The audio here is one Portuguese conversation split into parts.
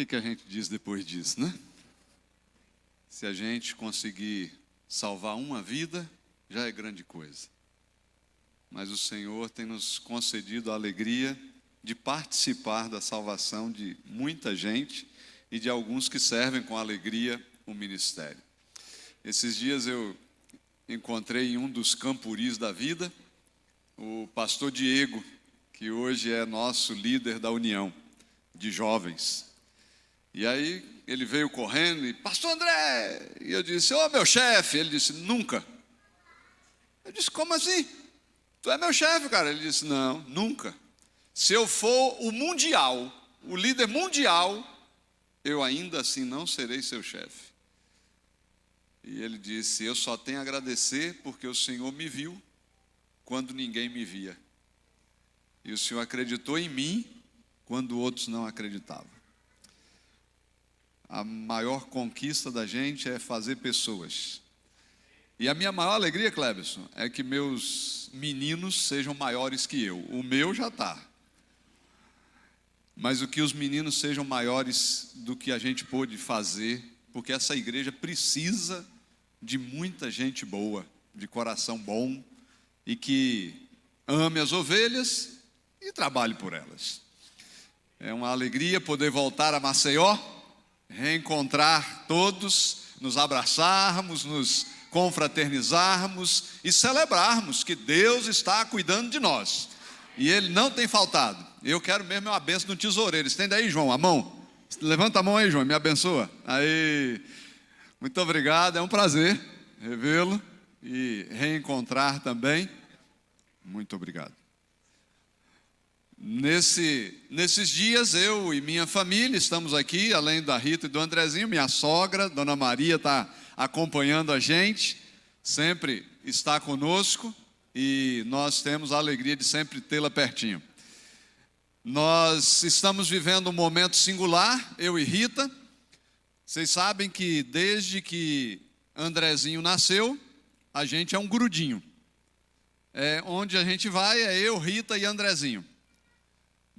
que a gente diz depois disso, né? Se a gente conseguir salvar uma vida, já é grande coisa. Mas o Senhor tem nos concedido a alegria de participar da salvação de muita gente e de alguns que servem com alegria o ministério. Esses dias eu encontrei em um dos campuris da vida o pastor Diego, que hoje é nosso líder da União de Jovens. E aí ele veio correndo e, pastor André, e eu disse, ô meu chefe. Ele disse, nunca. Eu disse, como assim? Tu é meu chefe, cara. Ele disse, não, nunca. Se eu for o mundial, o líder mundial, eu ainda assim não serei seu chefe. E ele disse, eu só tenho a agradecer porque o Senhor me viu quando ninguém me via. E o Senhor acreditou em mim quando outros não acreditavam. A maior conquista da gente é fazer pessoas. E a minha maior alegria, Cleberson, é que meus meninos sejam maiores que eu. O meu já está. Mas o que os meninos sejam maiores do que a gente pôde fazer, porque essa igreja precisa de muita gente boa, de coração bom, e que ame as ovelhas e trabalhe por elas. É uma alegria poder voltar a Maceió, reencontrar todos, nos abraçarmos, nos confraternizarmos e celebrarmos que Deus está cuidando de nós. E Ele não tem faltado. Eu quero mesmo uma benção no tesoureiro. Estende aí, João, a mão. Levanta a mão aí, João, me abençoa. Aí, muito obrigado, é um prazer revê-lo e reencontrar também. Muito obrigado. Nesses dias, eu e minha família estamos aqui, além da Rita e do Andrezinho, minha sogra, Dona Maria, está acompanhando a gente, sempre está conosco e nós temos a alegria de sempre tê-la pertinho. Nós estamos vivendo um momento singular, eu e Rita. Vocês sabem que desde que Andrezinho nasceu, a gente é um grudinho. Onde a gente vai é eu, Rita e Andrezinho.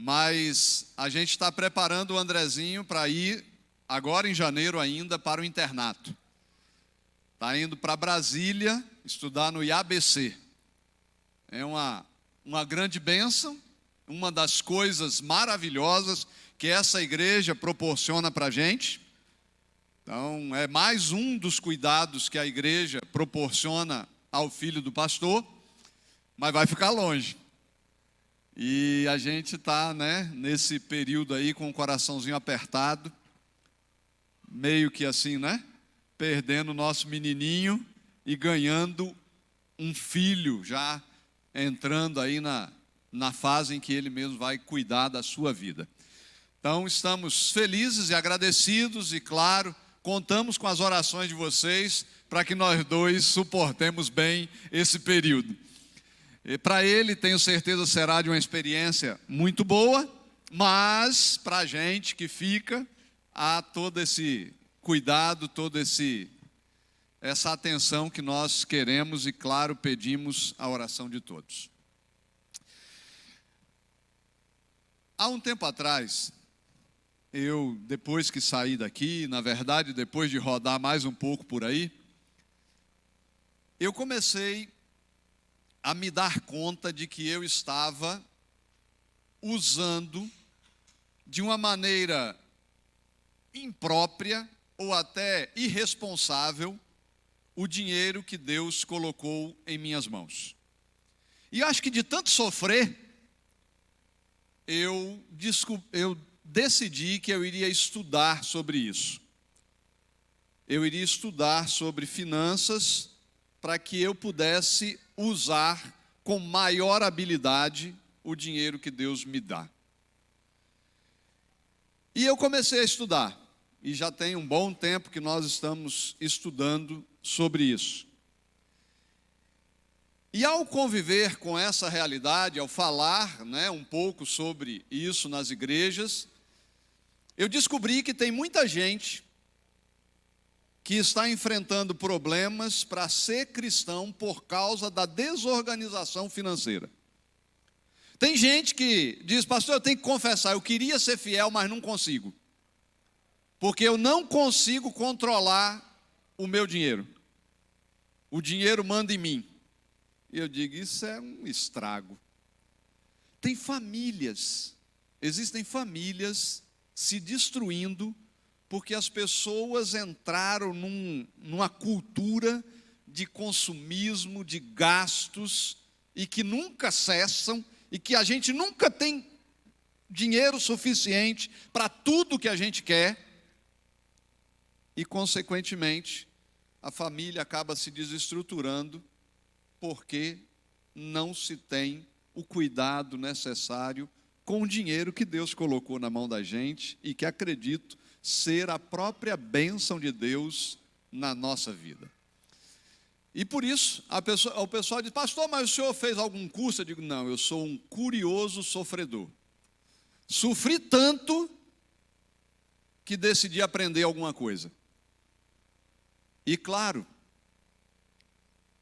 Mas a gente está preparando o Andrezinho para ir, agora em janeiro ainda, para o internato. Está indo para Brasília, estudar no IABC. É uma grande bênção, uma das coisas maravilhosas que essa igreja proporciona para a gente. Então, é mais um dos cuidados que a igreja proporciona ao filho do pastor, mas vai ficar longe. E a gente está, nesse período aí com o coraçãozinho apertado, meio que assim, perdendo o nosso menininho e ganhando um filho, já entrando aí na fase em que ele mesmo vai cuidar da sua vida. Então, estamos felizes e agradecidos e, claro, contamos com as orações de vocês para que nós dois suportemos bem esse período. E para ele, tenho certeza, será de uma experiência muito boa, mas para a gente que fica, há todo esse cuidado, toda essa atenção que nós queremos e, claro, pedimos a oração de todos. Há um tempo atrás, eu, depois que saí daqui, na verdade, depois de rodar mais um pouco por aí, eu comecei a me dar conta de que eu estava usando de uma maneira imprópria ou até irresponsável o dinheiro que Deus colocou em minhas mãos. E acho que de tanto sofrer, eu decidi que eu iria estudar sobre isso. Eu iria estudar sobre finanças para que eu pudesse usar com maior habilidade o dinheiro que Deus me dá. E eu comecei a estudar, e já tem um bom tempo que nós estamos estudando sobre isso. E ao conviver com essa realidade, ao falar um pouco sobre isso nas igrejas, eu descobri que tem muita gente que está enfrentando problemas para ser cristão por causa da desorganização financeira. Tem gente que diz, pastor, eu tenho que confessar, eu queria ser fiel, mas não consigo. porque eu não consigo controlar o meu dinheiro. O dinheiro manda em mim. E eu digo, isso é um estrago. Tem famílias, existem famílias se destruindo porque as pessoas entraram numa cultura de consumismo, de gastos, e que nunca cessam, e que a gente nunca tem dinheiro suficiente para tudo que a gente quer, e, consequentemente, a família acaba se desestruturando porque não se tem o cuidado necessário com o dinheiro que Deus colocou na mão da gente e que acredito ser a própria bênção de Deus na nossa vida. E por isso, o pessoal diz, pastor, mas o senhor fez algum curso? Eu digo, não, eu sou um curioso sofredor. Sofri tanto que decidi aprender alguma coisa. E claro,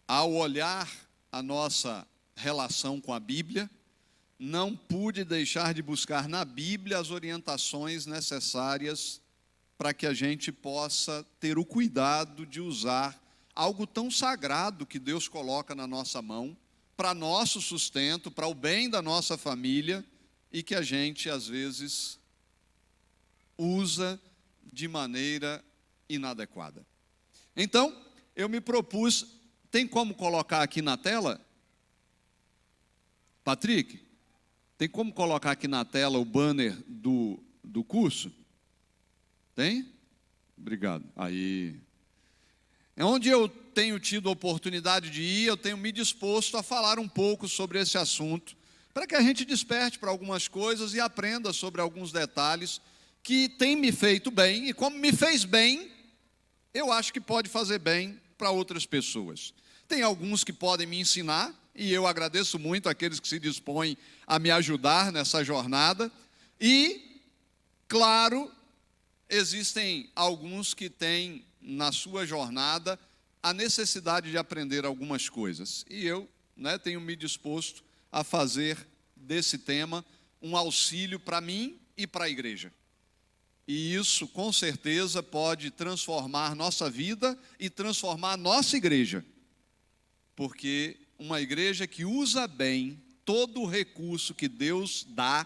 ao olhar a nossa relação com a Bíblia, não pude deixar de buscar na Bíblia as orientações necessárias para que a gente possa ter o cuidado de usar algo tão sagrado que Deus coloca na nossa mão, para nosso sustento, para o bem da nossa família, e que a gente, às vezes, usa de maneira inadequada. Então, eu me propus, tem como colocar aqui na tela? Patrick, tem como colocar aqui na tela o banner do curso? Tem? Obrigado. Aí. É onde eu tenho tido a oportunidade de ir, eu tenho me disposto a falar um pouco sobre esse assunto, para que a gente desperte para algumas coisas e aprenda sobre alguns detalhes que têm me feito bem, e como me fez bem, eu acho que pode fazer bem para outras pessoas. Tem alguns que podem me ensinar, e eu agradeço muito àqueles que se dispõem a me ajudar nessa jornada. E, claro, existem alguns que têm na sua jornada a necessidade de aprender algumas coisas. E eu, tenho me disposto a fazer desse tema um auxílio para mim e para a igreja. E isso, com certeza, pode transformar nossa vida e transformar nossa igreja. Porque uma igreja que usa bem todo o recurso que Deus dá,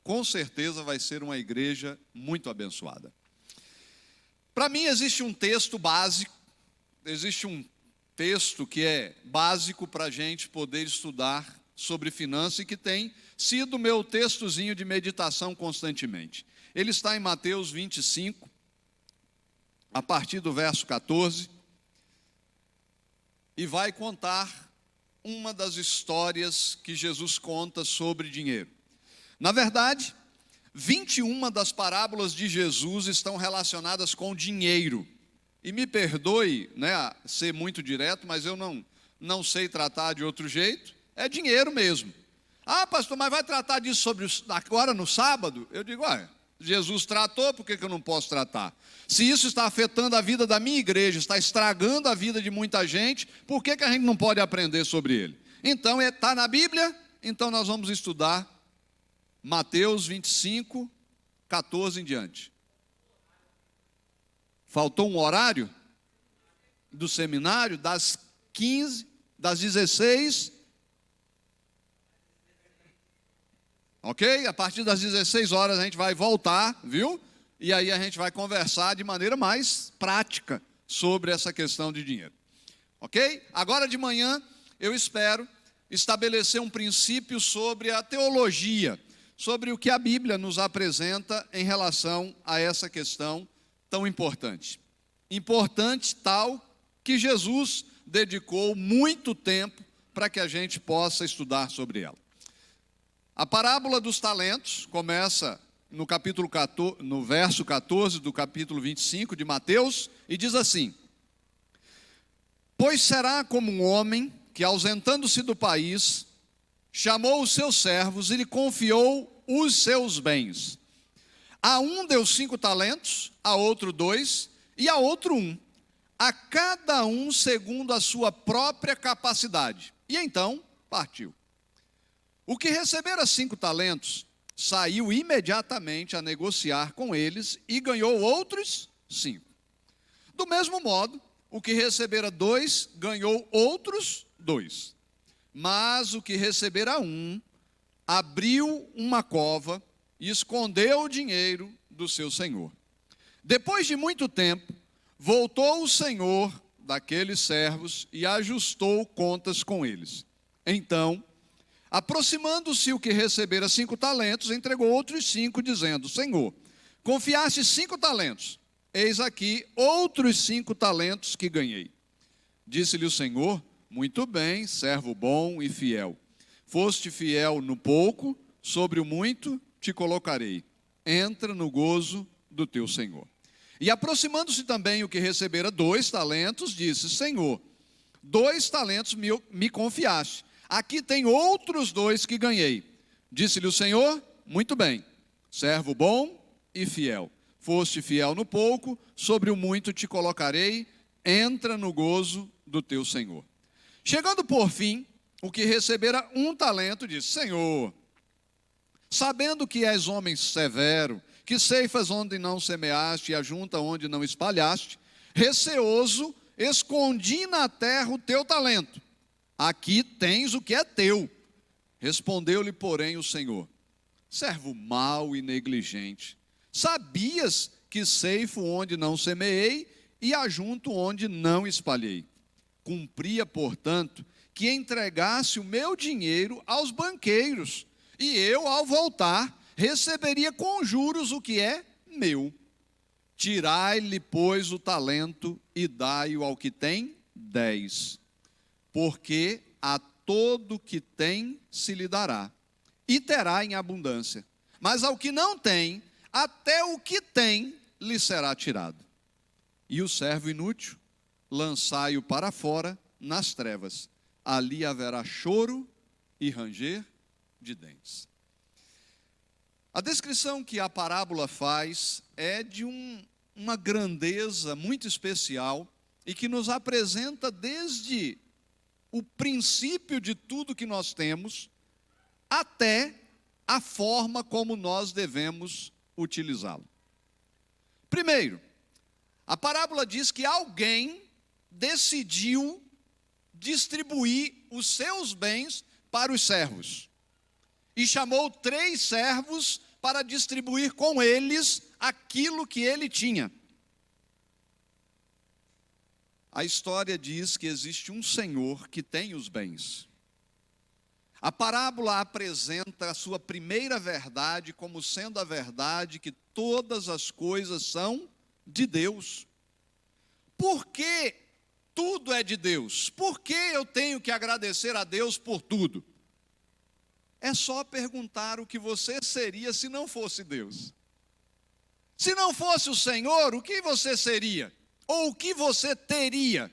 com certeza vai ser uma igreja muito abençoada. Para mim existe um texto básico, existe um texto que é básico para a gente poder estudar sobre finanças e que tem sido meu textozinho de meditação constantemente. Ele está em Mateus 25, a partir do verso 14, e vai contar uma das histórias que Jesus conta sobre dinheiro. Na verdade, 21 das parábolas de Jesus estão relacionadas com dinheiro. E me perdoe, ser muito direto, mas eu não sei tratar de outro jeito. É dinheiro mesmo. Ah, pastor, mas vai tratar disso agora no sábado? Eu digo, Jesus tratou, por que eu não posso tratar? Se isso está afetando a vida da minha igreja, está estragando a vida de muita gente, por que a gente não pode aprender sobre ele? Então, está na Bíblia? Então nós vamos estudar Mateus 25, 14 em diante. Faltou um horário do seminário das 15, das 16. Ok? A partir das 16 horas a gente vai voltar, viu? E aí a gente vai conversar de maneira mais prática sobre essa questão de dinheiro. Ok? Agora de manhã eu espero estabelecer um princípio sobre a teologia, sobre o que a Bíblia nos apresenta em relação a essa questão tão importante. Importante tal que Jesus dedicou muito tempo para que a gente possa estudar sobre ela. A parábola dos talentos começa no capítulo 14, no verso 14 do capítulo 25 de Mateus, e diz assim: Pois será como um homem que, ausentando-se do país, chamou os seus servos e lhe confiou os seus bens. A um deu 5 talentos, a outro 2, e a outro 1, a cada um segundo a sua própria capacidade. E então partiu. O que recebera 5 talentos saiu imediatamente a negociar com eles e ganhou outros 5. Do mesmo modo, o que recebera 2 ganhou outros 2. Mas o que recebera 1 abriu uma cova e escondeu o dinheiro do seu senhor. Depois de muito tempo, voltou o senhor daqueles servos e ajustou contas com eles. Então, aproximando-se o que recebera 5 talentos, entregou outros 5, dizendo: Senhor, confiaste 5 talentos, eis aqui outros 5 talentos que ganhei. Disse-lhe o Senhor: muito bem, servo bom e fiel. Foste fiel no pouco, sobre o muito te colocarei. Entra no gozo do teu Senhor. E aproximando-se também o que recebera 2 talentos, disse: Senhor, 2 talentos me confiaste. Aqui tem outros 2 que ganhei. Disse-lhe o Senhor: muito bem, servo bom e fiel. Foste fiel no pouco, sobre o muito te colocarei. Entra no gozo do teu Senhor. Chegando por fim, o que recebera 1 talento disse: Senhor, sabendo que és homem severo, que ceifas onde não semeaste e ajunta onde não espalhaste, receoso, escondi na terra o teu talento. Aqui tens o que é teu. Respondeu-lhe, porém, o Senhor: servo mau e negligente, sabias que ceifo onde não semeei e ajunto onde não espalhei. Cumpria, portanto, que entregasse o meu dinheiro aos banqueiros, e eu, ao voltar, receberia com juros o que é meu. Tirai-lhe, pois, o talento e dai-o ao que tem 10. Porque a todo que tem se lhe dará, e terá em abundância. Mas ao que não tem, até o que tem lhe será tirado. E o servo inútil, lançai-o para fora nas trevas. Ali haverá choro e ranger de dentes. A descrição que a parábola faz é de uma grandeza muito especial e que nos apresenta desde o princípio de tudo que nós temos até a forma como nós devemos utilizá-lo. Primeiro, a parábola diz que alguém decidiu distribuir os seus bens para os servos e chamou 3 servos para distribuir com eles aquilo que ele tinha. A história diz que existe um senhor que tem os bens. A parábola apresenta a sua primeira verdade como sendo a verdade que todas as coisas são de Deus. Por que tudo é de Deus? Por que eu tenho que agradecer a Deus por tudo? É só perguntar o que você seria se não fosse Deus. Se não fosse o Senhor, o que você seria? Ou o que você teria?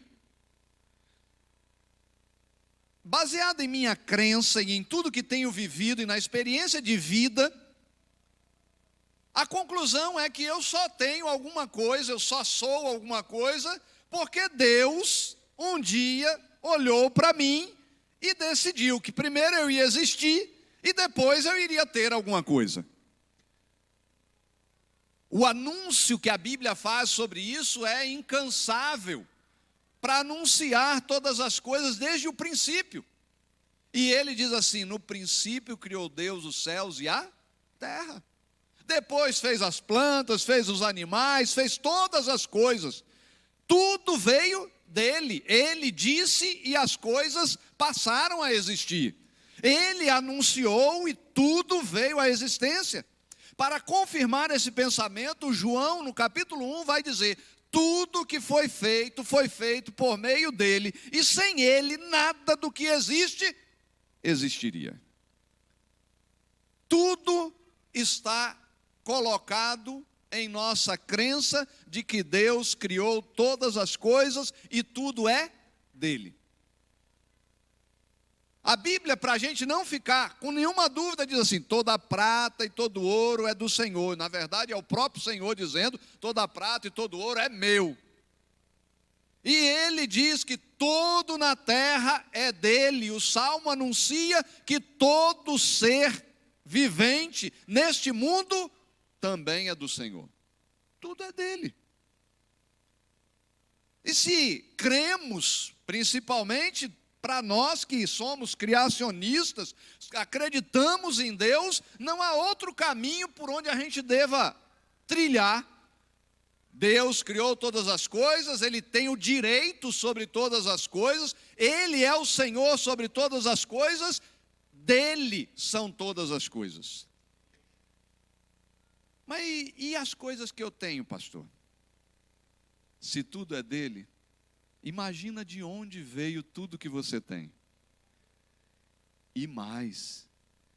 Baseado em minha crença e em tudo que tenho vivido e na experiência de vida, a conclusão é que eu só tenho alguma coisa, eu só sou alguma coisa, porque Deus um dia olhou para mim e decidiu que primeiro eu ia existir e depois eu iria ter alguma coisa. O anúncio que a Bíblia faz sobre isso é incansável, para anunciar todas as coisas desde o princípio. E ele diz assim: no princípio criou Deus os céus e a terra. Depois fez as plantas, fez os animais, fez todas as coisas. Tudo veio dele. Ele disse e as coisas passaram a existir. Ele anunciou e tudo veio à existência. Para confirmar esse pensamento, João, no capítulo 1, vai dizer: tudo que foi feito por meio dele, e sem ele, nada do que existe, existiria. Tudo está colocado em nossa crença de que Deus criou todas as coisas e tudo é dele. A Bíblia, para a gente não ficar com nenhuma dúvida, diz assim: toda a prata e todo ouro é do Senhor. Na verdade, é o próprio Senhor dizendo: toda a prata e todo ouro é meu. E ele diz que tudo na terra é dele. O Salmo anuncia que todo ser vivente neste mundo também é do Senhor. Tudo é dele. E se cremos, principalmente para nós que somos criacionistas, acreditamos em Deus, não há outro caminho por onde a gente deva trilhar. Deus criou todas as coisas, Ele tem o direito sobre todas as coisas, Ele é o Senhor sobre todas as coisas, dele são todas as coisas. Mas e as coisas que eu tenho, pastor? Se tudo é dele, imagina de onde veio tudo que você tem. E mais,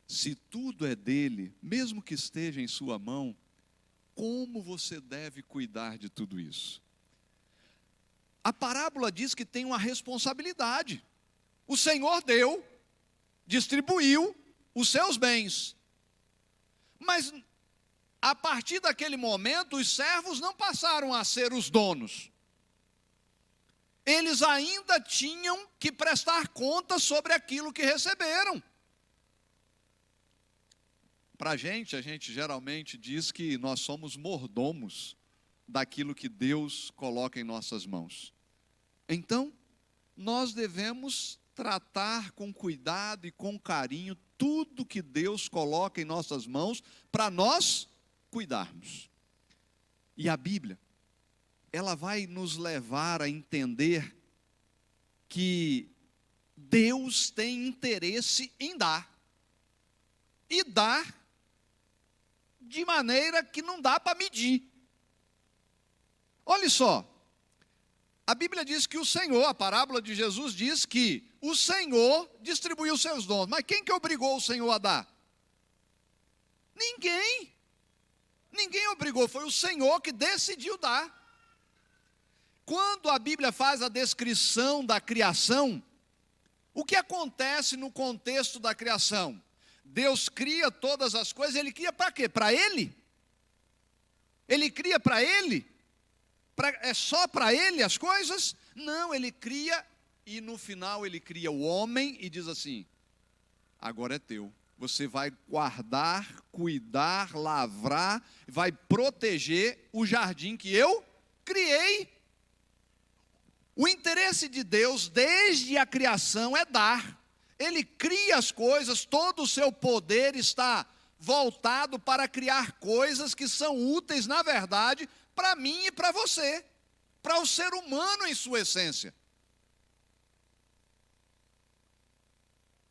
se tudo é dele, mesmo que esteja em sua mão, como você deve cuidar de tudo isso? A parábola diz que tem uma responsabilidade. O Senhor deu, distribuiu os seus bens. Mas a partir daquele momento, os servos não passaram a ser os donos. Eles ainda tinham que prestar conta sobre aquilo que receberam. Para a gente geralmente diz que nós somos mordomos daquilo que Deus coloca em nossas mãos. Então, nós devemos tratar com cuidado e com carinho tudo que Deus coloca em nossas mãos para nós cuidarmos. E a Bíblia, ela vai nos levar a entender que Deus tem interesse em dar. E dar de maneira que não dá para medir. Olha só, a Bíblia diz que o Senhor, a parábola de Jesus diz que o Senhor distribuiu seus dons. Mas quem que obrigou o Senhor a dar? Ninguém. Ninguém obrigou, foi o Senhor que decidiu dar. Quando a Bíblia faz a descrição da criação, o que acontece no contexto da criação? Deus cria todas as coisas, Ele cria para quê? Para Ele? Ele cria para Ele? É só para Ele as coisas? Não, Ele cria e no final Ele cria o homem e diz assim, agora é teu. Você vai guardar, cuidar, lavrar, vai proteger o jardim que eu criei. O interesse de Deus desde a criação é dar. Ele cria as coisas, todo o seu poder está voltado para criar coisas que são úteis, na verdade, para mim e para você, para o ser humano em sua essência.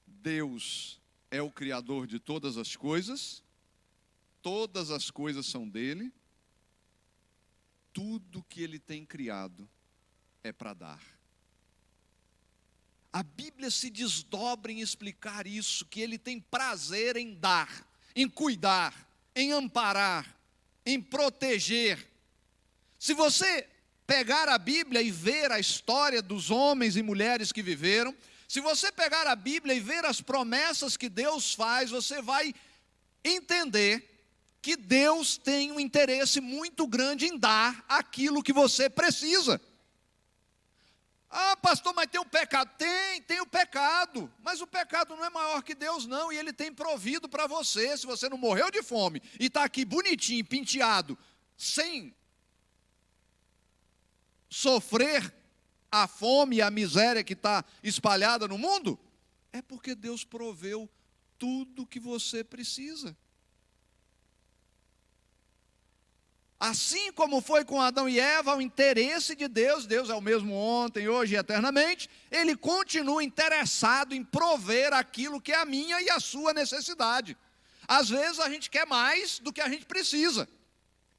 Deus é o Criador de todas as coisas são dele, tudo que ele tem criado é para dar. A Bíblia se desdobra em explicar isso, que ele tem prazer em dar, em cuidar, em amparar, em proteger. Se você pegar a Bíblia e ver a história dos homens e mulheres que viveram, se você pegar a Bíblia e ver as promessas que Deus faz, você vai entender que Deus tem um interesse muito grande em dar aquilo que você precisa. Ah, pastor, mas tem o pecado. Tem o pecado, mas o pecado não é maior que Deus não, e Ele tem provido para você. Se você não morreu de fome e está aqui bonitinho, penteado, sem sofrer a fome e a miséria que está espalhada no mundo, é porque Deus proveu tudo que você precisa. Assim como foi com Adão e Eva, o interesse de Deus, Deus é o mesmo ontem, hoje e eternamente, Ele continua interessado em prover aquilo que é a minha e a sua necessidade. Às vezes a gente quer mais do que a gente precisa.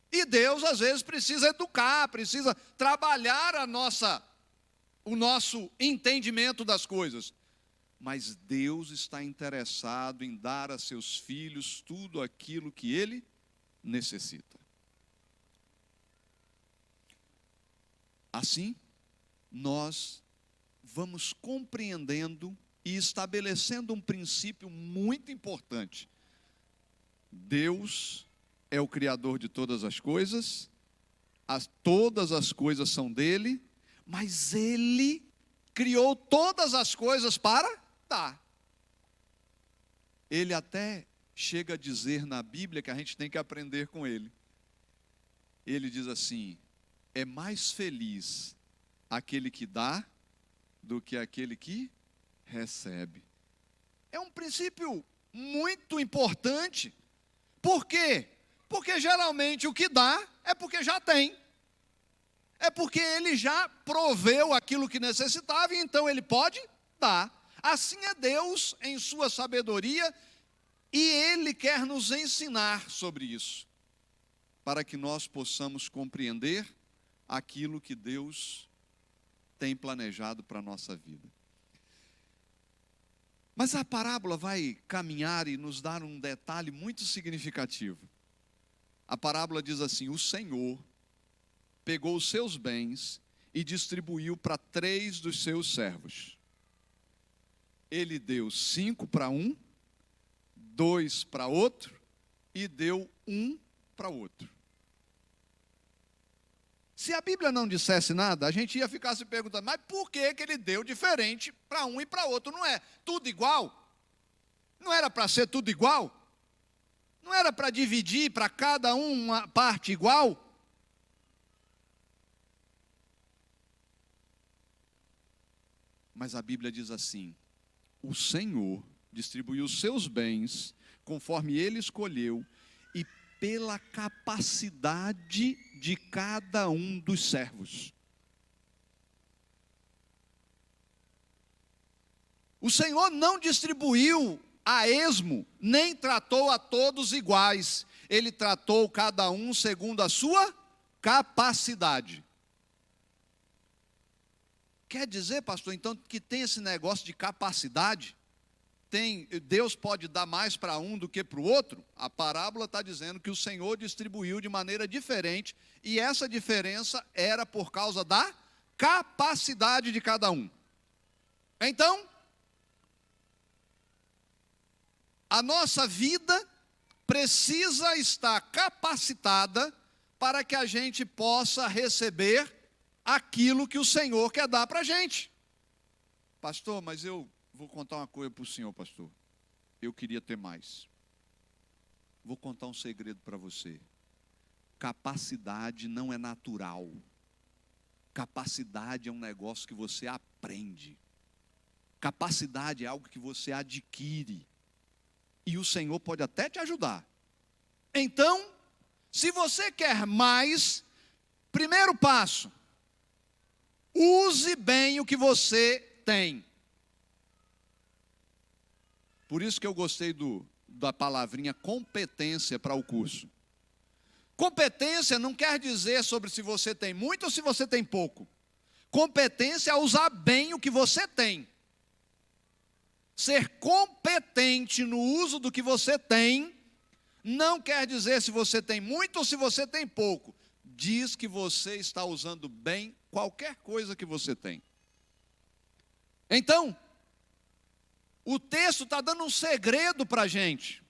E Deus às vezes precisa educar, precisa trabalhar o nosso entendimento das coisas. Mas Deus está interessado em dar a seus filhos tudo aquilo que Ele necessita. Assim, nós vamos compreendendo e estabelecendo um princípio muito importante. Deus é o Criador de todas as coisas, todas as coisas são dele, mas Ele criou todas as coisas para dar. Ele até chega a dizer na Bíblia que a gente tem que aprender com ele. Ele diz assim: é mais feliz aquele que dá do que aquele que recebe. É um princípio muito importante. Por quê? Porque geralmente o que dá é porque já tem. É porque ele já proveu aquilo que necessitava e então ele pode dar. Assim é Deus em sua sabedoria e ele quer nos ensinar sobre isso, para que nós possamos compreender aquilo que Deus tem planejado para a nossa vida. Mas a parábola vai caminhar e nos dar um detalhe muito significativo. A parábola diz assim: o Senhor pegou os seus bens e distribuiu para 3 dos seus servos. Ele deu 5 para um, 2 para outro e deu 1 para outro. Se a Bíblia não dissesse nada, a gente ia ficar se perguntando: mas por que ele deu diferente para um e para outro? Não é tudo igual? Não era para ser tudo igual? Não era para dividir para cada um uma parte igual? Mas a Bíblia diz assim: o Senhor distribuiu os seus bens conforme ele escolheu e pela capacidade de cada um dos servos. O Senhor não distribuiu a esmo, nem tratou a todos iguais. Ele tratou cada um segundo a sua capacidade. Quer dizer, pastor, então, que tem esse negócio de capacidade? Deus pode dar mais para um do que para o outro? A parábola está dizendo que o Senhor distribuiu de maneira diferente, e essa diferença era por causa da capacidade de cada um. Então, a nossa vida precisa estar capacitada para que a gente possa receber aquilo que o Senhor quer dar para a gente. Pastor, mas eu vou contar uma coisa para o senhor, pastor. Eu queria ter mais. Vou contar um segredo para você. Capacidade não é natural. Capacidade é um negócio que você aprende. Capacidade é algo que você adquire. E o Senhor pode até te ajudar. Então, se você quer mais, primeiro passo: use bem o que você tem. Por isso que eu gostei da palavrinha competência para o curso. Competência não quer dizer sobre se você tem muito ou se você tem pouco. Competência é usar bem o que você tem. Ser competente no uso do que você tem não quer dizer se você tem muito ou se você tem pouco. Diz que você está usando bem qualquer coisa que você tem. Então, o texto está dando um segredo para a gente.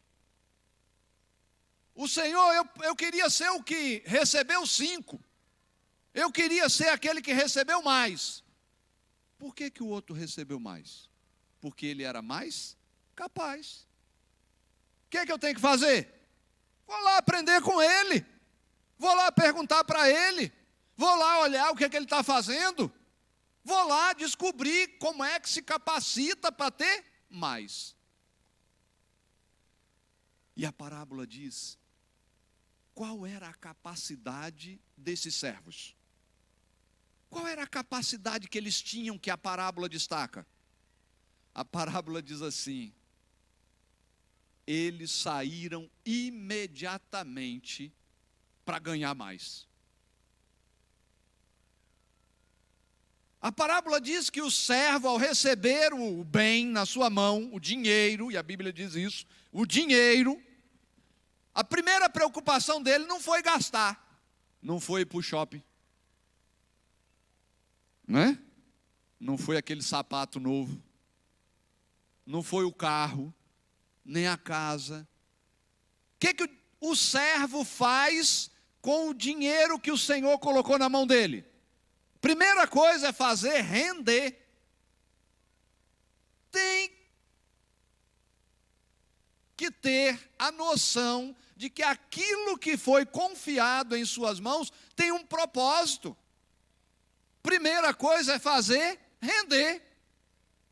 O Senhor, eu queria ser o que recebeu 5. Eu queria ser aquele que recebeu mais. Por que o outro recebeu mais? Porque ele era mais capaz. O que eu tenho que fazer? Vou lá aprender com ele. Vou lá perguntar para ele. Vou lá olhar o que ele está fazendo. Vou lá descobrir como é que se capacita para ter mais. E a parábola diz: qual era a capacidade desses servos? Qual era a capacidade que eles tinham que a parábola destaca? A parábola diz assim: eles saíram imediatamente para ganhar mais. A parábola diz que o servo, ao receber o bem na sua mão, o dinheiro, e a Bíblia diz isso, o dinheiro, a primeira preocupação dele não foi gastar, não foi ir para o shopping, não é? Não foi aquele sapato novo, não foi o carro, nem a casa. O que o servo faz com o dinheiro que o Senhor colocou na mão dele? Primeira coisa é fazer render. Tem que ter a noção de que aquilo que foi confiado em suas mãos tem um propósito. Primeira coisa é fazer render.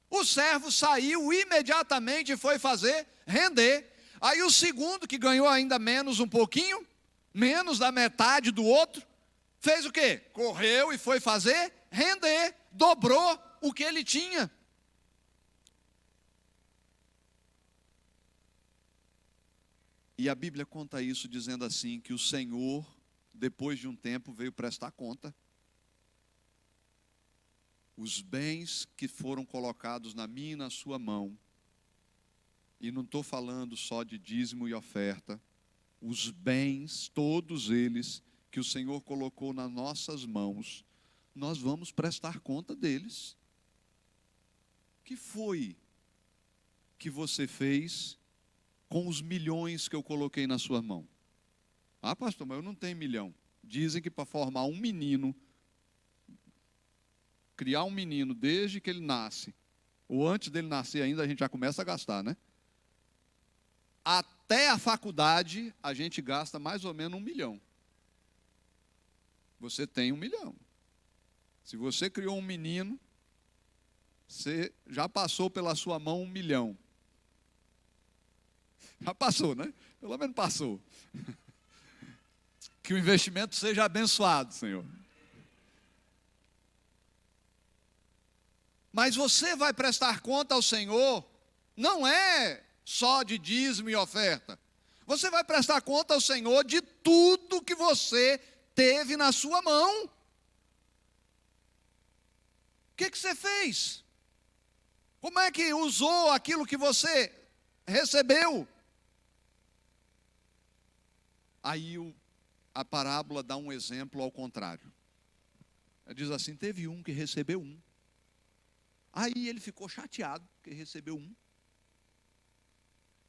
O servo saiu imediatamente e foi fazer render. Aí o segundo, que ganhou ainda menos um pouquinho, menos da metade do outro, fez o quê? Correu e foi fazer render, dobrou o que ele tinha. E a Bíblia conta isso dizendo assim, que o Senhor, depois de um tempo, veio prestar conta. Os bens que foram colocados na minha e na sua mão, e não estou falando só de dízimo e oferta, os bens, todos eles, que o Senhor colocou nas nossas mãos, nós vamos prestar conta deles. O que foi que você fez com os milhões que eu coloquei na sua mão? Ah, pastor, mas eu não tenho milhão. Dizem que para formar um menino, criar um menino desde que ele nasce, ou antes dele nascer ainda, a gente já começa a gastar, né? Até a faculdade, a gente gasta mais ou menos 1 milhão. Você tem 1 milhão. Se você criou um menino, você já passou pela sua mão 1 milhão. Já passou, né? Pelo menos passou. Que o investimento seja abençoado, Senhor. Mas você vai prestar conta ao Senhor, não é só de dízimo e oferta. Você vai prestar conta ao Senhor de tudo que você teve na sua mão. O que você fez? Como é que usou aquilo que você recebeu? Aí a parábola dá um exemplo ao contrário. Ela diz assim, teve um que recebeu um. Aí ele ficou chateado, porque recebeu um.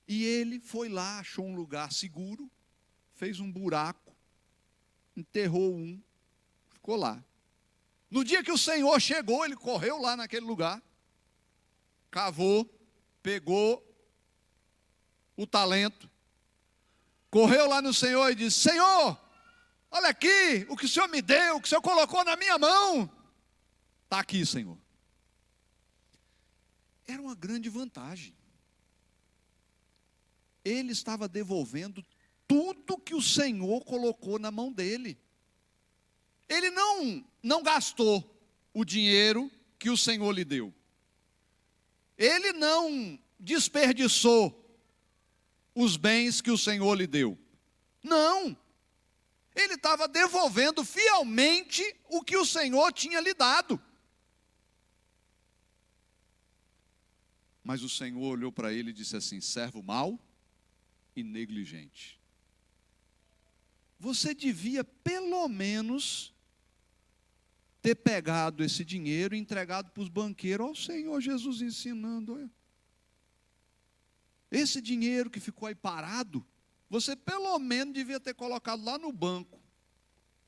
E ele foi lá, achou um lugar seguro, fez um buraco, enterrou um, ficou lá. No dia que o Senhor chegou, ele correu lá naquele lugar, cavou, pegou o talento, correu lá no Senhor e disse, Senhor, olha aqui, o que o Senhor me deu, o que o Senhor colocou na minha mão, está aqui, Senhor. Era uma grande vantagem. Ele estava devolvendo tudo que o Senhor colocou na mão dele. Ele não gastou o dinheiro que o Senhor lhe deu. Ele não desperdiçou os bens que o Senhor lhe deu. Não. Ele estava devolvendo fielmente o que o Senhor tinha lhe dado. Mas o Senhor olhou para ele e disse assim, servo mau e negligente. Você devia pelo menos ter pegado esse dinheiro e entregado para os banqueiros. Olha o Senhor Jesus ensinando. Olha. Esse dinheiro que ficou aí parado, você pelo menos devia ter colocado lá no banco.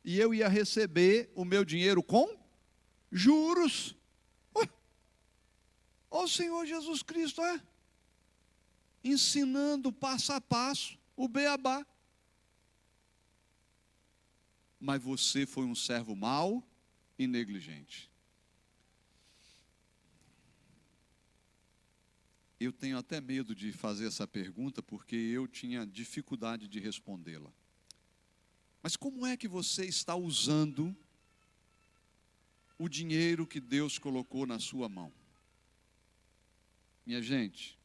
E eu ia receber o meu dinheiro com juros. Olha o Senhor Jesus Cristo, ensinando passo a passo o beabá. Mas você foi um servo mau e negligente. Eu tenho até medo de fazer essa pergunta, porque eu tinha dificuldade de respondê-la. Mas como é que você está usando o dinheiro que Deus colocou na sua mão? Minha gente,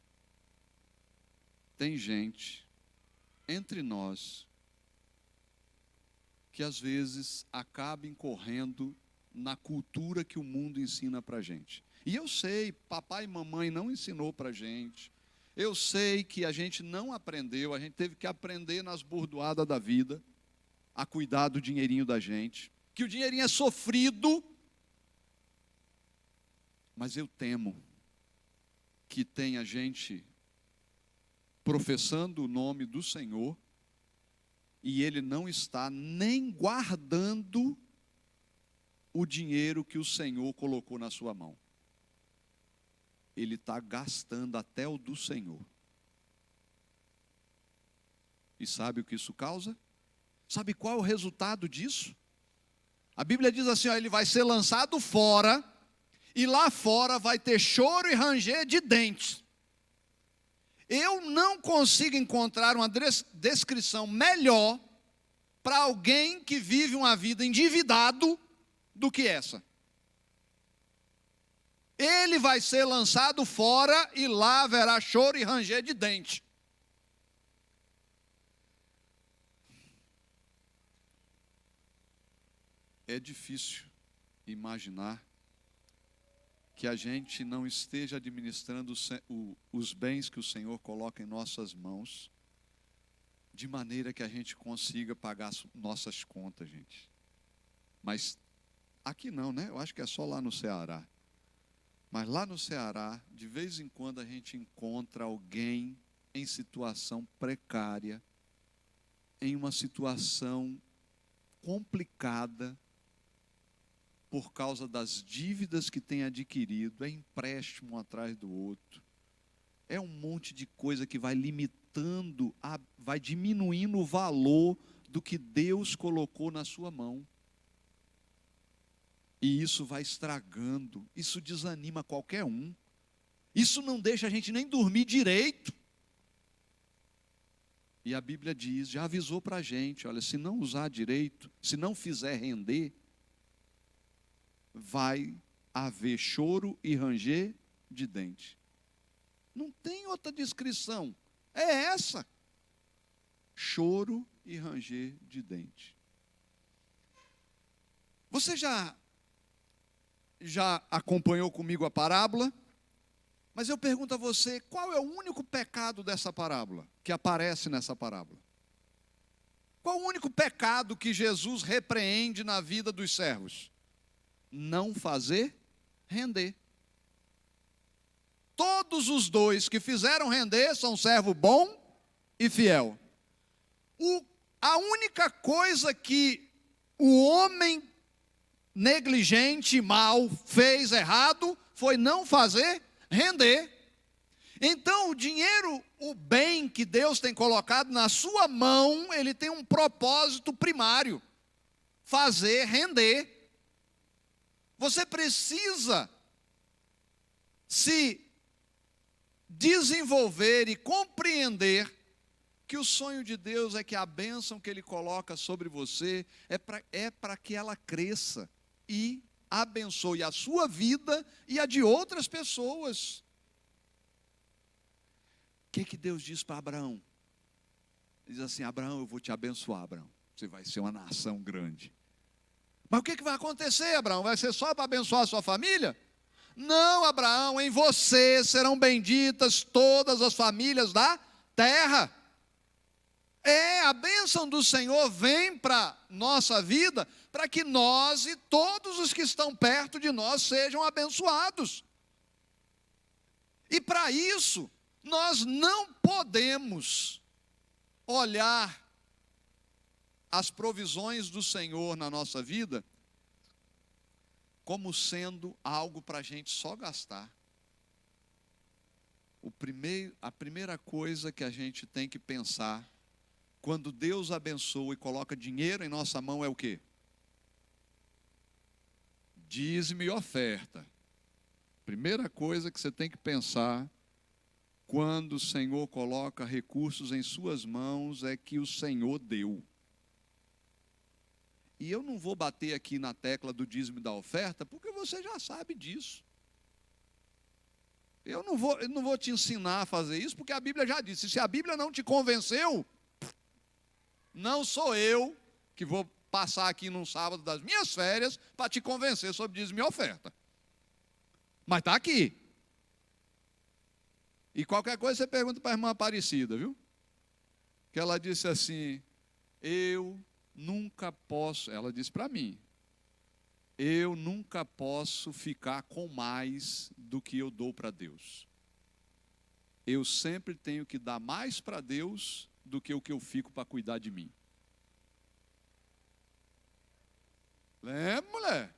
tem gente entre nós que às vezes acaba incorrendo na cultura que o mundo ensina para a gente. E eu sei, papai e mamãe não ensinou para a gente. Eu sei que a gente não aprendeu, a gente teve que aprender nas burdoadas da vida a cuidar do dinheirinho da gente. Que o dinheirinho é sofrido. Mas eu temo que tenha gente professando o nome do Senhor e ele não está nem guardando o dinheiro que o Senhor colocou na sua mão. Ele está gastando até o do Senhor. E sabe o que isso causa? Sabe qual é o resultado disso? A Bíblia diz assim, ó, ele vai ser lançado fora, e lá fora vai ter choro e ranger de dentes. Eu não consigo encontrar uma descrição melhor para alguém que vive uma vida endividado do que essa. Ele vai ser lançado fora e lá haverá choro e ranger de dente. É difícil imaginar que a gente não esteja administrando os bens que o Senhor coloca em nossas mãos, de maneira que a gente consiga pagar nossas contas, gente. Mas aqui não, né? Eu acho que é só lá no Ceará. Mas lá no Ceará, de vez em quando a gente encontra alguém em situação precária, em uma situação complicada, por causa das dívidas que tem adquirido, é empréstimo um atrás do outro, é um monte de coisa que vai limitando, vai diminuindo o valor do que Deus colocou na sua mão. E isso vai estragando, isso desanima qualquer um, isso não deixa a gente nem dormir direito. E a Bíblia diz, já avisou para a gente, olha, se não usar direito, se não fizer render, vai haver choro e ranger de dente. Não tem outra descrição, é essa. Choro e ranger de dente. Você já acompanhou comigo a parábola? Mas eu pergunto a você, qual é o único pecado dessa parábola, que aparece nessa parábola? Qual o único pecado que Jesus repreende na vida dos servos? Não fazer render. Todos os dois que fizeram render são servo bom e fiel. A única coisa que o homem negligente e mau fez errado foi não fazer render. Então o dinheiro, o bem que Deus tem colocado na sua mão, ele tem um propósito primário: fazer render. Você precisa se desenvolver e compreender que o sonho de Deus é que a bênção que Ele coloca sobre você é para que ela cresça e abençoe a sua vida e a de outras pessoas. O que Deus diz para Abraão? Ele diz assim, Abraão, eu vou te abençoar, Abraão. Você vai ser uma nação grande. Mas o que vai acontecer, Abraão? Vai ser só para abençoar a sua família? Não, Abraão, em você serão benditas todas as famílias da terra. A bênção do Senhor vem para nossa vida, para que nós e todos os que estão perto de nós sejam abençoados. E para isso, nós não podemos olhar as provisões do Senhor na nossa vida como sendo algo para a gente só gastar. A primeira coisa que a gente tem que pensar, quando Deus abençoa e coloca dinheiro em nossa mão, é o quê? Dízimo e oferta. Primeira coisa que você tem que pensar, quando o Senhor coloca recursos em suas mãos, é que o Senhor deu. E eu não vou bater aqui na tecla do dízimo e da oferta, porque você já sabe disso. Eu não vou te ensinar a fazer isso, porque a Bíblia já disse. Se a Bíblia não te convenceu, não sou eu que vou passar aqui num sábado das minhas férias para te convencer sobre dízimo e oferta. Mas está aqui. E qualquer coisa você pergunta para a irmã Aparecida, viu? Que ela disse assim, eu nunca posso, ela disse para mim, eu nunca posso ficar com mais do que eu dou para Deus. Eu sempre tenho que dar mais para Deus do que o que eu fico para cuidar de mim. Lembra, mulher?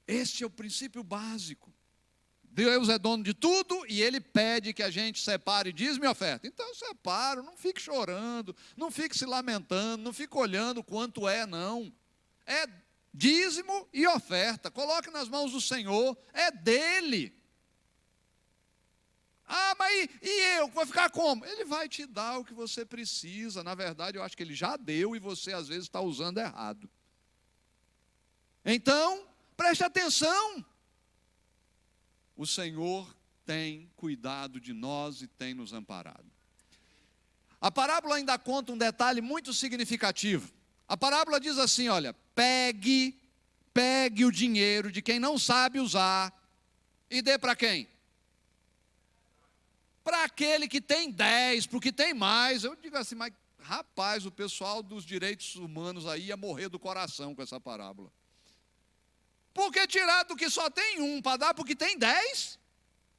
Este é o princípio básico. Deus é dono de tudo e Ele pede que a gente separe dízimo e oferta. Então separa, não fique chorando, não fique se lamentando, não fique olhando quanto é, não. É dízimo e oferta. Coloque nas mãos do Senhor, é dele. Ah, mas e eu? Vou ficar como? Ele vai te dar o que você precisa. Na verdade, eu acho que Ele já deu e você às vezes está usando errado. Então, preste atenção. O Senhor tem cuidado de nós e tem nos amparado. A parábola ainda conta um detalhe muito significativo. A parábola diz assim, olha, pegue o dinheiro de quem não sabe usar e dê para quem? Para aquele que tem 10, para o que tem mais. Eu digo assim, mas rapaz, o pessoal dos direitos humanos aí ia morrer do coração com essa parábola. Por que tirar do que só tem um para dar para o que tem 10?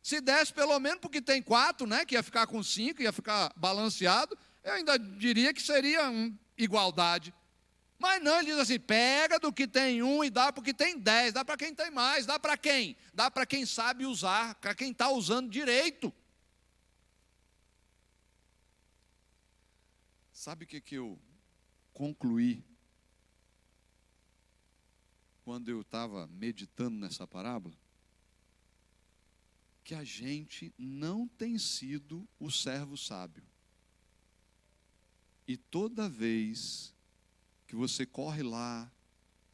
Se desse pelo menos para o que tem 4, né, que ia ficar com 5, ia ficar balanceado, eu ainda diria que seria igualdade. Mas não, ele diz assim, pega do que tem 1 e dá para o que tem 10, dá para quem tem mais, dá para quem? Dá para quem sabe usar, para quem está usando direito. Sabe o que eu concluí quando eu estava meditando nessa parábola? Que a gente não tem sido o servo sábio. E toda vez que você corre lá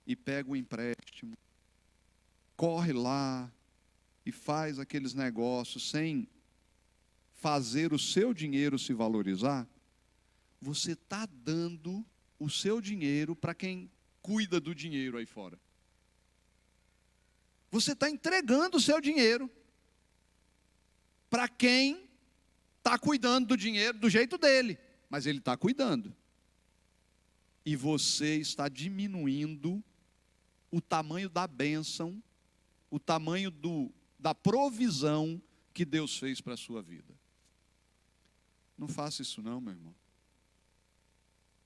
e pega um empréstimo, corre lá e faz aqueles negócios sem fazer o seu dinheiro se valorizar, você está dando o seu dinheiro para quem cuida do dinheiro aí fora. Você está entregando o seu dinheiro para quem está cuidando do dinheiro do jeito dele, mas ele está cuidando. E você está diminuindo o tamanho da bênção, o tamanho da provisão que Deus fez para a sua vida. Não faça isso não, meu irmão.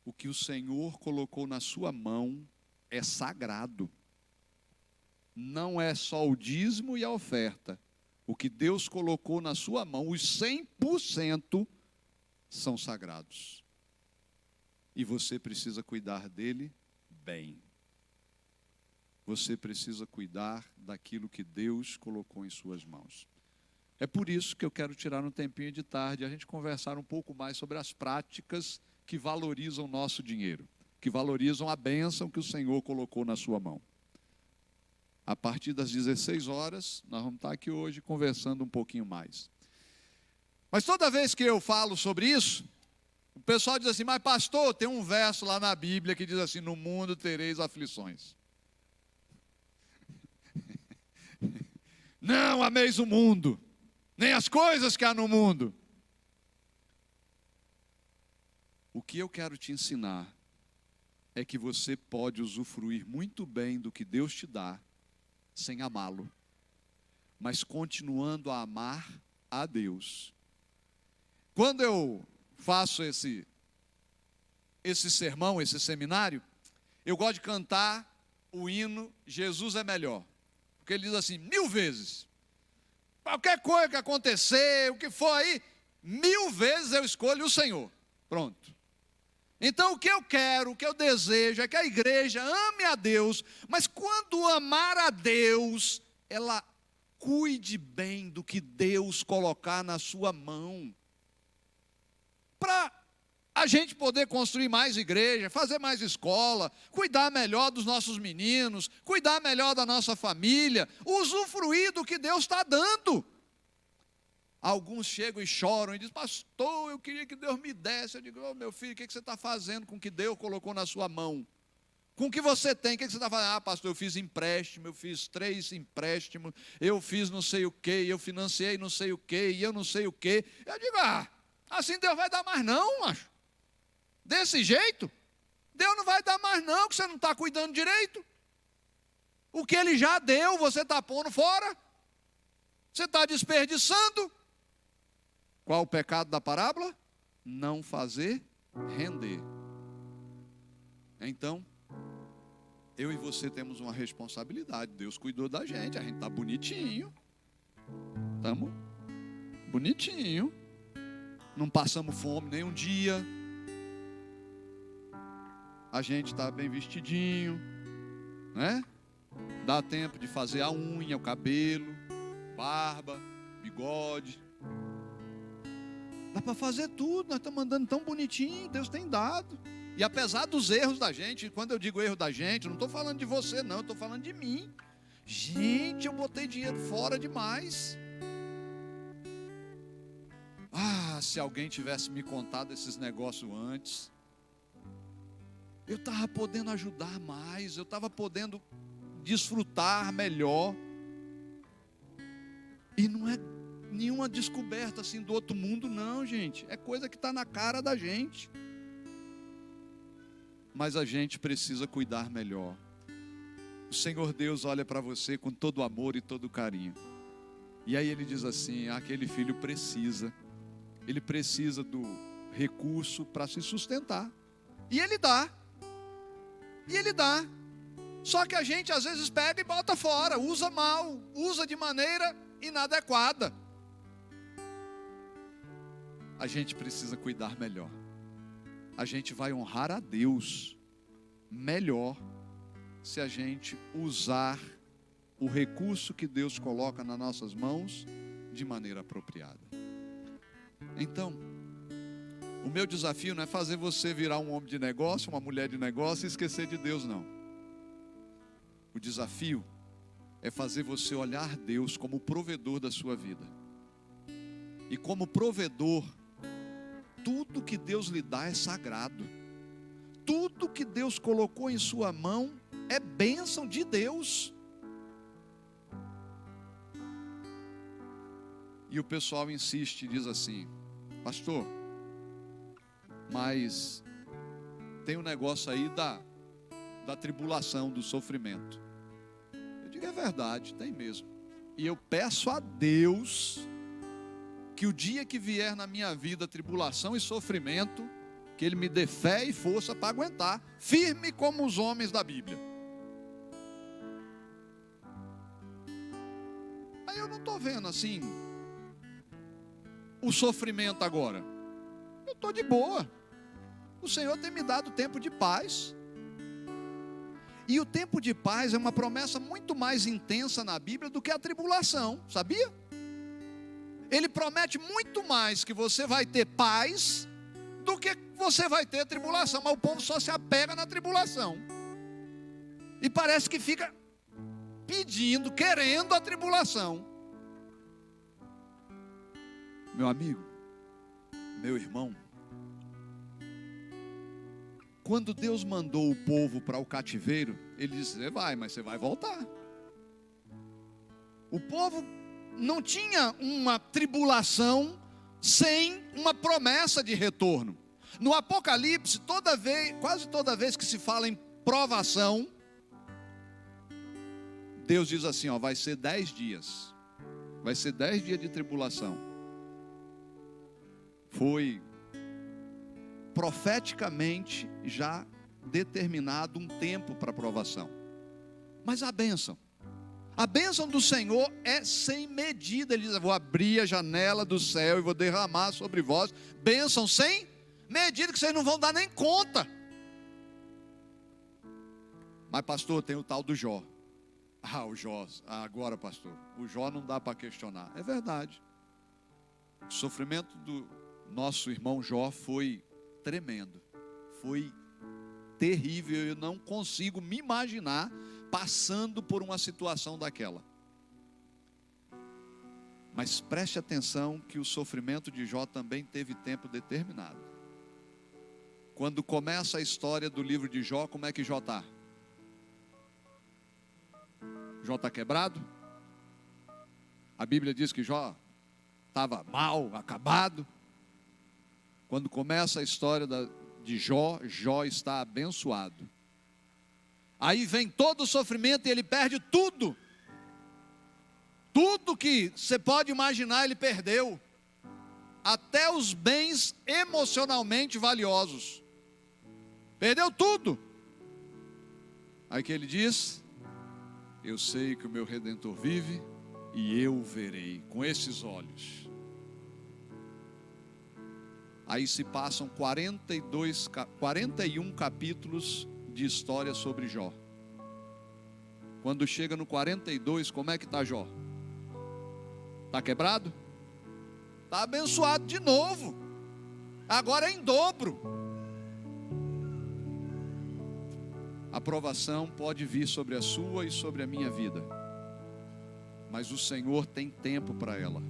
O que o Senhor colocou na sua mão é sagrado. Não é só o dízimo e a oferta. O que Deus colocou na sua mão, os 100% são sagrados. E você precisa cuidar dele bem. Você precisa cuidar daquilo que Deus colocou em suas mãos. É por isso que eu quero tirar um tempinho de tarde, a gente conversar um pouco mais sobre as práticas que valorizam o nosso dinheiro, que valorizam a bênção que o Senhor colocou na sua mão. A partir das 16 horas, nós vamos estar aqui hoje conversando um pouquinho mais. Mas toda vez que eu falo sobre isso, o pessoal diz assim, mas pastor, tem um verso lá na Bíblia que diz assim, no mundo tereis aflições. Não ameis o mundo, nem as coisas que há no mundo. O que eu quero te ensinar é que você pode usufruir muito bem do que Deus te dá, sem amá-lo, mas continuando a amar a Deus. Quando eu faço esse sermão, esse seminário, eu gosto de cantar o hino Jesus é melhor, porque ele diz assim, 1000 vezes, qualquer coisa que acontecer, o que for aí, 1000 vezes eu escolho o Senhor, pronto. Então o que eu quero, o que eu desejo é que a igreja ame a Deus, mas quando amar a Deus, ela cuide bem do que Deus colocar na sua mão, para a gente poder construir mais igreja, fazer mais escola, cuidar melhor dos nossos meninos, cuidar melhor da nossa família, usufruir do que Deus está dando. Alguns chegam e choram e dizem, pastor, eu queria que Deus me desse. Eu digo, meu filho, o que você está fazendo com o que Deus colocou na sua mão? Com o que você tem, o que você está fazendo? Ah, pastor, eu fiz empréstimo, eu fiz 3 empréstimos, eu fiz não sei o quê, eu financiei não sei o quê, e eu não sei o quê. Eu digo, assim Deus vai dar mais não, macho. Desse jeito, Deus não vai dar mais não, que você não está cuidando direito. O que Ele já deu, você está pondo fora. Você está desperdiçando. Qual o pecado da parábola? Não fazer render. Então, eu e você temos uma responsabilidade. Deus cuidou da gente, a gente está bonitinho. Estamos bonitinho. Não passamos fome nem um dia. A gente está bem vestidinho, né? Dá tempo de fazer a unha, o cabelo, barba, bigode. Dá para fazer tudo, nós estamos andando tão bonitinho, Deus tem dado. E apesar dos erros da gente, quando eu digo erro da gente, eu não estou falando de você não, eu estou falando de mim. Gente, eu botei dinheiro fora demais. Ah, se alguém tivesse me contado esses negócios antes, eu estava podendo ajudar mais, eu estava podendo desfrutar melhor. E não é nenhuma descoberta assim do outro mundo não, gente. É coisa que está na cara da gente. Mas a gente precisa cuidar melhor. O Senhor Deus olha para você com todo amor e todo carinho. E aí ele diz assim, aquele filho precisa. Ele precisa do recurso para se sustentar. E ele dá. E ele dá. Só que a gente às vezes pega e bota fora, usa mal, usa de maneira inadequada. A gente precisa cuidar melhor. A gente vai honrar a Deus melhor se a gente usar o recurso que Deus coloca nas nossas mãos de maneira apropriada. Então, o meu desafio não é fazer você virar um homem de negócio, uma mulher de negócio e esquecer de Deus, não. O desafio é fazer você olhar Deus como o provedor da sua vida. E como provedor, tudo que Deus lhe dá é sagrado. Tudo que Deus colocou em sua mão é bênção de Deus. E o pessoal insiste e diz assim, pastor, mas tem um negócio aí da tribulação, do sofrimento. Eu digo, é verdade, tem mesmo. E eu peço a Deus que o dia que vier na minha vida tribulação e sofrimento, que Ele me dê fé e força para aguentar, firme como os homens da Bíblia. Aí eu não estou vendo assim o sofrimento agora. Eu estou de boa. O Senhor tem me dado tempo de paz. E o tempo de paz é uma promessa muito mais intensa na Bíblia do que a tribulação, sabia? Ele promete muito mais que você vai ter paz do que você vai ter tribulação. Mas o povo só se apega na tribulação. E parece que fica pedindo, querendo a tribulação. Meu amigo, meu irmão, quando Deus mandou o povo para o cativeiro, Ele disse, você vai, mas você vai voltar. O povo não tinha uma tribulação sem uma promessa de retorno. No Apocalipse, quase toda vez que se fala em provação, Deus diz assim, vai ser 10 dias. Vai ser 10 dias de tribulação. Foi profeticamente já determinado um tempo para provação. Mas a bênção do Senhor é sem medida. Ele diz, eu vou abrir a janela do céu e vou derramar sobre vós bênção sem medida, que vocês não vão dar nem conta. Mas pastor, tem o tal do Jó. O Jó, agora pastor, o Jó não dá para questionar. É verdade. O sofrimento do nosso irmão Jó foi tremendo, foi terrível. Eu não consigo me imaginar passando por uma situação daquela. Mas preste atenção que o sofrimento de Jó também teve tempo determinado. Quando começa a história do livro de Jó, como é que Jó está? Jó está quebrado? A Bíblia diz que Jó estava mal, acabado. Quando começa a história de Jó, Jó está abençoado. Aí vem todo o sofrimento e ele perde tudo. Tudo que você pode imaginar ele perdeu. Até os bens emocionalmente valiosos. Perdeu tudo. Aí que ele diz, eu sei que o meu Redentor vive e eu verei com esses olhos. Aí se passam 41 capítulos de história sobre Jó. Quando chega no 42, como é que está Jó? Está quebrado? Está abençoado de novo. Agora é em dobro. A provação pode vir sobre a sua e sobre a minha vida, mas o Senhor tem tempo para ela.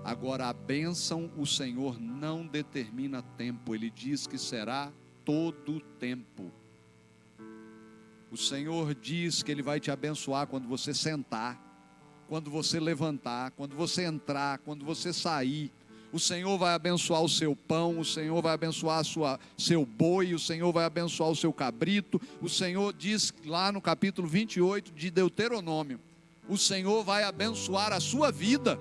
Agora a bênção, o Senhor não determina tempo. Ele diz que será todo o tempo. O Senhor diz que Ele vai te abençoar quando você sentar, quando você levantar, quando você entrar, quando você sair. O Senhor vai abençoar o seu pão, o Senhor vai abençoar seu boi, o Senhor vai abençoar o seu cabrito. O Senhor diz lá no capítulo 28 de Deuteronômio, o Senhor vai abençoar a sua vida.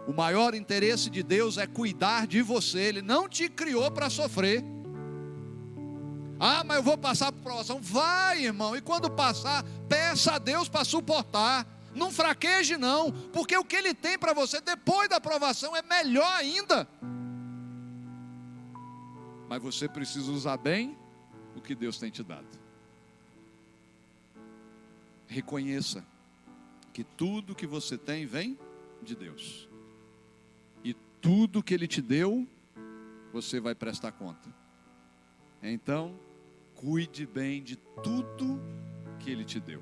O maior interesse de Deus é cuidar de você. Ele não te criou para sofrer. Ah, mas eu vou passar por provação. Vai, irmão, e quando passar, peça a Deus para suportar. Não fraqueje não, porque o que Ele tem para você depois da provação é melhor ainda. Mas você precisa usar bem o que Deus tem te dado. Reconheça que tudo que você tem vem de Deus. E tudo que Ele te deu, você vai prestar conta. Então, cuide bem de tudo que Ele te deu.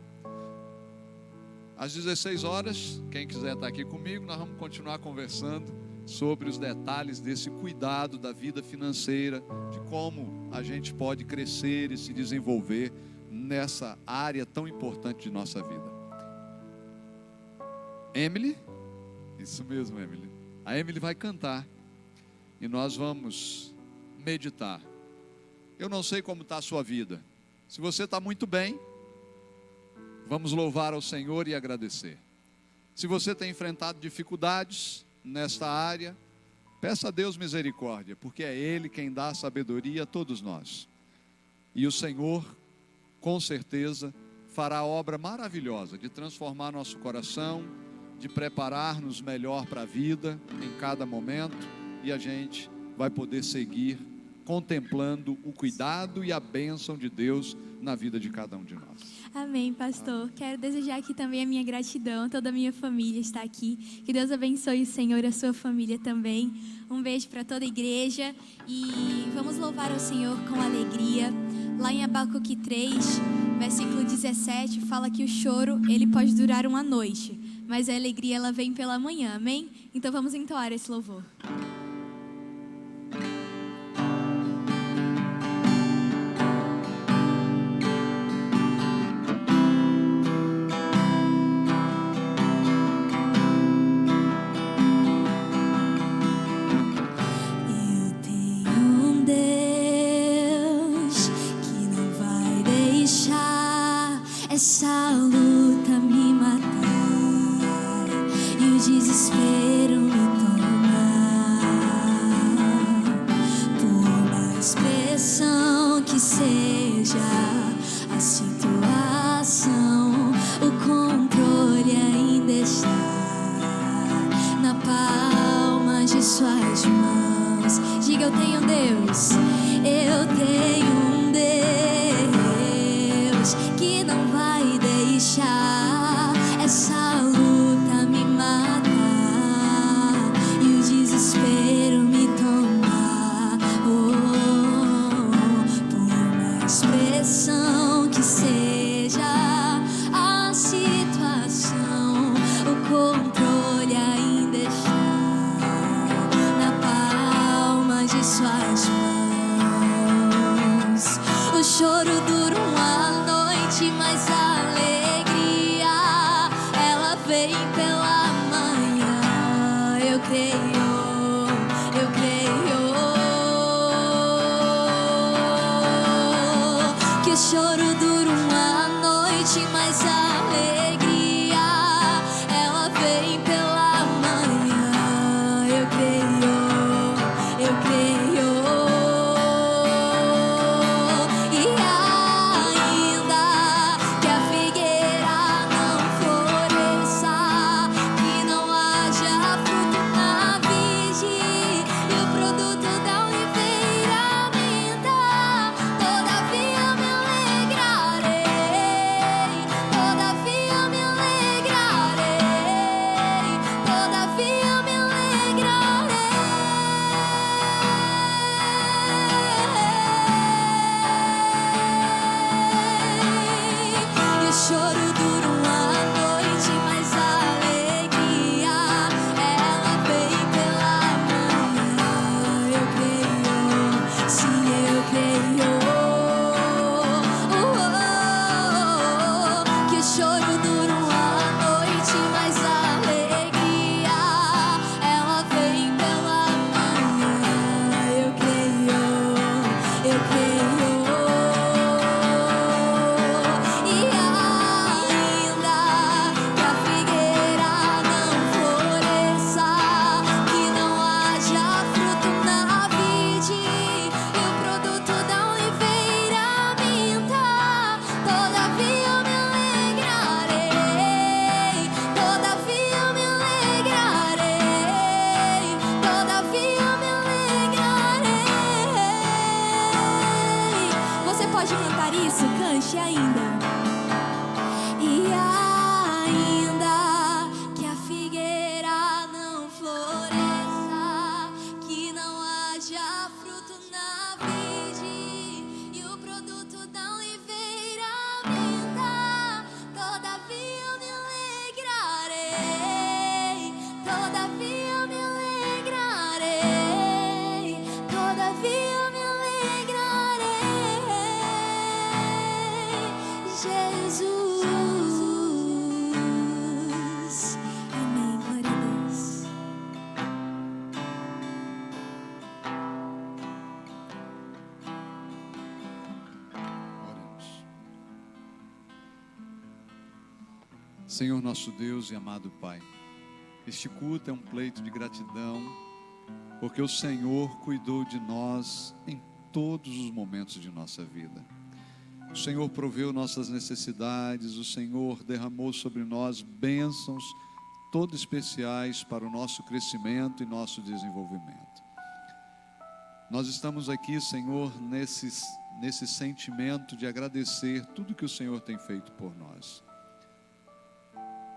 Às 16 horas, quem quiser estar aqui comigo, nós vamos continuar conversando sobre os detalhes desse cuidado da vida financeira, de como a gente pode crescer e se desenvolver nessa área tão importante de nossa vida. Emily, isso mesmo, Emily. A Emily vai cantar e nós vamos meditar. Eu não sei como está a sua vida. Se você está muito bem, vamos louvar ao Senhor e agradecer. Se você tem enfrentado dificuldades nesta área, peça a Deus misericórdia, porque é Ele quem dá a sabedoria a todos nós. E o Senhor, com certeza, fará a obra maravilhosa de transformar nosso coração, de preparar-nos melhor para a vida em cada momento, e a gente vai poder seguir contemplando o cuidado e a bênção de Deus na vida de cada um de nós. Amém, pastor. Quero desejar aqui também a minha gratidão. Toda a minha família está aqui. Que Deus abençoe o Senhor e a sua família também. Um beijo para toda a igreja. E vamos louvar ao Senhor com alegria. Lá em Abacuque 3, versículo 17, fala que o choro, ele pode durar uma noite, mas a alegria, ela vem pela manhã. Amém? Então vamos entoar esse louvor. Essa luta me matar e o desespero me tomar. Por mais pressão que seja a situação, o controle ainda está na palma de suas mãos. Diga: eu tenho Deus, eu tenho um Deus que não vai deixar essa luta me matar e o desespero me tomar. Por mais pressão que seja a situação, o controle ainda está na palma de suas mãos. O choro dura uma noite, mas a alegria, ela vem pela manhã. Eu creio, eu creio que o choro dura uma noite, mas a alegria, ela vem pela manhã. Eu creio, eu creio. E ainda que a figueira não floresça, pode cantar isso? Cante ainda. E ainda que a figueira não floresça, que não haja fruto na vide e o produto da oliveira minta, todavia eu me alegrarei, todavia eu me alegrarei, todavia eu me alegrarei, Jesus. Amém, glória a Deus. Oremos. Senhor nosso Deus e amado Pai, este culto é um pleito de gratidão, porque o Senhor cuidou de nós em todos os momentos de nossa vida. O Senhor proveu nossas necessidades, o Senhor derramou sobre nós bênçãos todas especiais para o nosso crescimento e nosso desenvolvimento. Nós estamos aqui, Senhor, nesse sentimento de agradecer tudo que o Senhor tem feito por nós.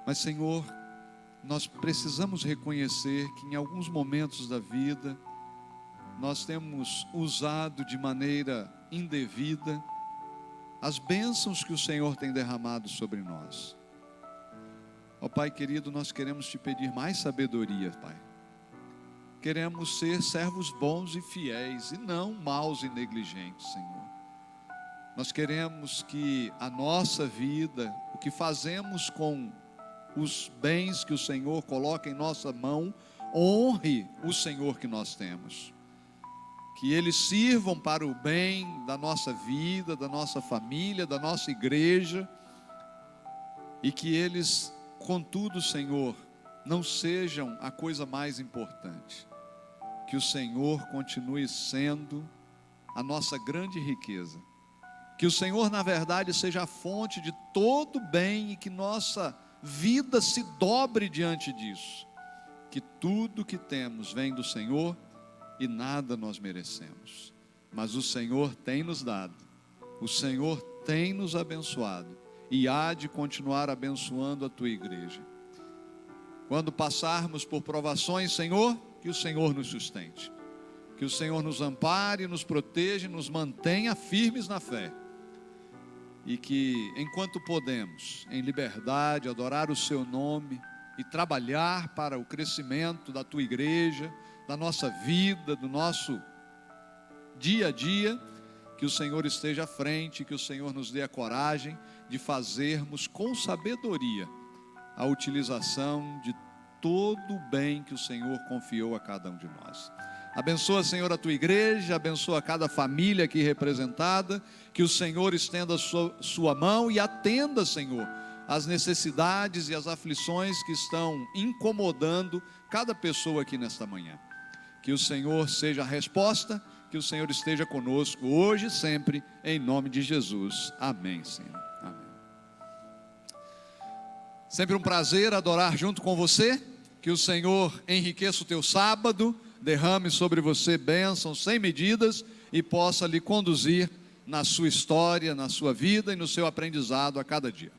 Mas, Senhor, nós precisamos reconhecer que em alguns momentos da vida nós temos usado de maneira indevida as bênçãos que o Senhor tem derramado sobre nós. Ó Pai querido, nós queremos te pedir mais sabedoria, Pai. Queremos ser servos bons e fiéis e não maus e negligentes, Senhor. Nós queremos que a nossa vida, o que fazemos com os bens que o Senhor coloca em nossa mão, honre o Senhor que nós temos. Que eles sirvam para o bem da nossa vida, da nossa família, da nossa igreja, e que eles, contudo, Senhor, não sejam a coisa mais importante. Que o Senhor continue sendo a nossa grande riqueza. Que o Senhor, na verdade, seja a fonte de todo bem e que nossa vida se dobre diante disso. Que tudo que temos vem do Senhor e nada nós merecemos, mas o Senhor tem nos dado, o Senhor tem nos abençoado e há de continuar abençoando a tua igreja. Quando passarmos por provações, Senhor, que o Senhor nos sustente, que o Senhor nos ampare, nos proteja e nos mantenha firmes na fé, e que enquanto podemos, em liberdade, adorar o seu nome e trabalhar para o crescimento da tua igreja, da nossa vida, do nosso dia a dia, que o Senhor esteja à frente, que o Senhor nos dê a coragem de fazermos com sabedoria a utilização de todo o bem que o Senhor confiou a cada um de nós. Abençoa, Senhor, a tua igreja, abençoa cada família aqui representada, que o Senhor estenda a sua mão e atenda, Senhor, as necessidades e as aflições que estão incomodando cada pessoa aqui nesta manhã. Que o Senhor seja a resposta, que o Senhor esteja conosco hoje e sempre, em nome de Jesus. Amém, Senhor. Amém. Sempre um prazer adorar junto com você. Que o Senhor enriqueça o teu sábado, derrame sobre você bênçãos sem medidas e possa lhe conduzir na sua história, na sua vida e no seu aprendizado a cada dia.